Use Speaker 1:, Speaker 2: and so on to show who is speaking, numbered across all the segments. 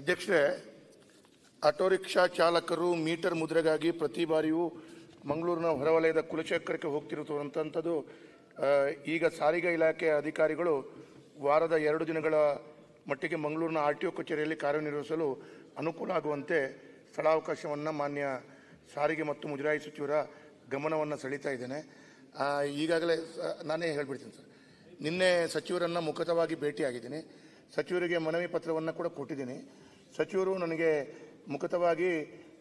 Speaker 1: ಅಧ್ಯಕ್ಷರೇ, auto rickshaw ಚಾಲಕರು metre ಮುದ್ರೆಗಾಗಿ ಪ್ರತಿ ಬಾರಿಯೂ ಮಂಗಳೂರಿನ ಹೊರವಲಯದ ಕುಲಶೇಖರಕ್ಕೆ ಹೋಗ್ತಿರುವಂಥದ್ದು. ಈಗ ಸಾರಿಗೆ ಇಲಾಖೆ ಅಧಿಕಾರಿಗಳು ವಾರದ 2 ದಿನಗಳ ಮಟ್ಟಿಗೆ ಮಂಗಳೂರಿನ RTO ಕಚೇರಿಯಲ್ಲಿ ಕಾರ್ಯನಿರ್ವಹಿಸಲು ಅನುಕೂಲ ಆಗುವಂತೆ ಸ್ಥಳಾವಕಾಶವನ್ನು ಮಾನ್ಯ ಸಾರಿಗೆ ಮತ್ತು ಮುಜರಾಯಿ ಸಚಿವರ ಗಮನವನ್ನು ಸೆಳೀತಾ ಇದ್ದೇನೆ. ಈಗಾಗಲೇ ನಾನೇ ಹೇಳ್ಬಿಡ್ತೀನಿ ಸರ್, ನಿನ್ನೆ ಸಚಿವರನ್ನು ಮುಖತವಾಗಿ ಭೇಟಿಯಾಗಿದ್ದೀನಿ. ಸಚಿವರಿಗೆ ಮನವಿ ಪತ್ರವನ್ನು ಕೂಡ ಕೊಟ್ಟಿದ್ದೀನಿ. ಸಚಿವರು ನನಗೆ ಮುಖತವಾಗಿ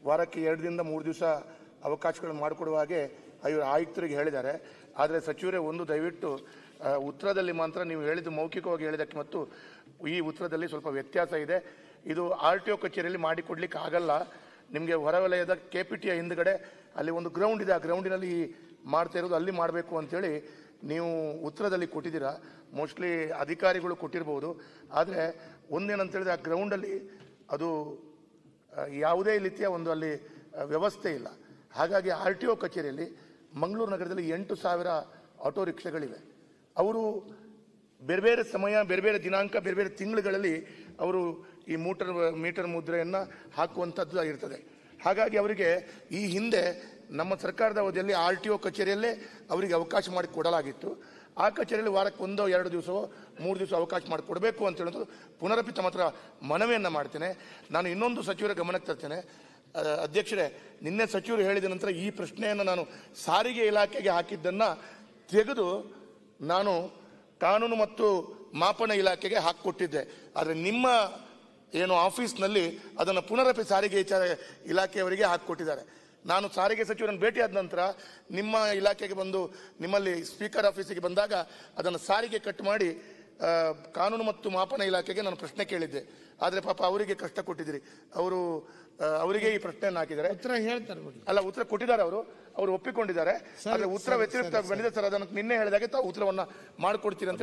Speaker 1: ವಾರಕ್ಕೆ 2 ದಿಂದ 3 ದಿವಸ ಅವಕಾಶಗಳನ್ನು ಮಾಡಿಕೊಡುವ ಹಾಗೆ ಆಯುಕ್ತರಿಗೆ ಹೇಳಿದ್ದಾರೆ. ಆದರೆ ಸಚಿವರೇ, ಒಂದು ದಯವಿಟ್ಟು ಉತ್ತರದಲ್ಲಿ ಮಾತ್ರ ನೀವು ಹೇಳಿದ್ದು ಮೌಖಿಕವಾಗಿ ಹೇಳಿದ್ದಕ್ಕೆ ಮತ್ತು ಈ ಉತ್ತರದಲ್ಲಿ ಸ್ವಲ್ಪ ವ್ಯತ್ಯಾಸ ಇದೆ. ಇದು RTO ಕಚೇರಿಯಲ್ಲಿ ಮಾಡಿಕೊಡ್ಲಿಕ್ಕೆ ಆಗಲ್ಲ. ನಿಮಗೆ ಹೊರವಲಯದ KPTಯ ಹಿಂದ್ಗಡೆ ಅಲ್ಲಿ ಒಂದು ಗ್ರೌಂಡ್ ಇದೆ, ಆ ಗ್ರೌಂಡಿನಲ್ಲಿ ಮಾಡ್ತಾ ಇರೋದು ಅಲ್ಲಿ ಮಾಡಬೇಕು ಅಂತೇಳಿ ನೀವು ಉತ್ತರದಲ್ಲಿ ಕೊಟ್ಟಿದ್ದೀರಾ. ಮೋಸ್ಟ್ಲಿ ಅಧಿಕಾರಿಗಳು ಕೊಟ್ಟಿರ್ಬೋದು. ಆದರೆ ಒಂದೇನಂತ ಹೇಳಿದ್ರೆ, ಆ ಗ್ರೌಂಡಲ್ಲಿ ಅದು ಯಾವುದೇ ರೀತಿಯ ಒಂದು ಅಲ್ಲಿ ವ್ಯವಸ್ಥೆ ಇಲ್ಲ. ಹಾಗಾಗಿ RTO ಕಚೇರಿಯಲ್ಲಿ ಮಂಗಳೂರು ನಗರದಲ್ಲಿ 8,000 ಆಟೋ ರಿಕ್ಷಾಗಳಿವೆ. ಅವರು ಬೇರೆ ಬೇರೆ ಸಮಯ, ಬೇರೆ ಬೇರೆ ದಿನಾಂಕ, ಬೇರೆ ಬೇರೆ ತಿಂಗಳುಗಳಲ್ಲಿ ಅವರು ಈ ಮೀಟರ್ ಮುದ್ರೆಯನ್ನು ಹಾಕುವಂಥದ್ದು ಇರ್ತದೆ. ಹಾಗಾಗಿ ಅವರಿಗೆ ಈ ಹಿಂದೆ ನಮ್ಮ ಸರ್ಕಾರದ ಅವಧಿಯಲ್ಲಿ RTO ಕಚೇರಿಯಲ್ಲೇ ಅವರಿಗೆ ಅವಕಾಶ ಮಾಡಿ ಕೊಡಲಾಗಿತ್ತು. ಆ ಕಚೇರಿಯಲ್ಲಿ ವಾರಕ್ಕೆ 1-2 ದಿವಸವೋ 3 ದಿವಸ ಅವಕಾಶ ಮಾಡಿಕೊಡಬೇಕು ಅಂತ ಹೇಳೋದು ಪುನರಪಿ ತಮ್ಮ ಹತ್ರ ಮನವಿಯನ್ನು ಮಾಡ್ತೇನೆ. ನಾನು ಇನ್ನೊಂದು ಸಚಿವರ ಗಮನಕ್ಕೆ ತರ್ತೇನೆ. ಅಧ್ಯಕ್ಷರೇ, ನಿನ್ನೆ ಸಚಿವರು ಹೇಳಿದ ನಂತರ ಈ ಪ್ರಶ್ನೆಯನ್ನು ನಾನು ಸಾರಿಗೆ ಇಲಾಖೆಗೆ ಹಾಕಿದ್ದನ್ನು ತೆಗೆದು ನಾನು ಕಾನೂನು ಮತ್ತು ಮಾಪನ ಇಲಾಖೆಗೆ ಹಾಕಿಕೊಟ್ಟಿದ್ದೆ. ಆದರೆ ನಿಮ್ಮ ಏನು ಆಫೀಸ್ನಲ್ಲಿ ಅದನ್ನು ಪುನರಪಿ ಸಾರಿಗೆ ಇಲಾಖೆಯವರಿಗೆ ಹಾಕಿಕೊಟ್ಟಿದ್ದಾರೆ. ನಾನು ಸಾರಿಗೆ ಸಚಿವರನ್ನು ಭೇಟಿಯಾದ ನಂತರ ನಿಮ್ಮ ಇಲಾಖೆಗೆ ಬಂದು ನಿಮ್ಮಲ್ಲಿ ಸ್ಪೀಕರ್ ಆಫೀಸಿಗೆ ಬಂದಾಗ ಅದನ್ನು ಸಾರಿಗೆ ಕಟ್ ಮಾಡಿ ಕಾನೂನು ಮತ್ತು ಮಾಪನ ಇಲಾಖೆಗೆ ನಾನು ಪ್ರಶ್ನೆ ಕೇಳಿದ್ದೆ. ಆದರೆ ಪಾಪ ಅವರಿಗೆ ಕಷ್ಟ ಕೊಟ್ಟಿದ್ದೀರಿ. ಅವರಿಗೆ ಈ ಪ್ರಶ್ನೆಯನ್ನು ಹಾಕಿದ್ದಾರೆ.
Speaker 2: ಉತ್ತರ ಹೇಳ್ತಾರೆ,
Speaker 1: ಅಲ್ಲ, ಉತ್ತರ ಕೊಟ್ಟಿದ್ದಾರೆ. ಅವರು ಒಪ್ಪಿಕೊಂಡಿದ್ದಾರೆ. ಆದರೆ ಉತ್ತರ ವ್ಯತಿರಿಕ್ತ ಬಂದಿದೆ ಸರ್. ಅದನ್ನು ನಿನ್ನೆ ಹೇಳಿದಾಗೆ ತಾವು ಉತ್ತರವನ್ನು ಮಾಡಿಕೊಡ್ತೀರಿ ಅಂತ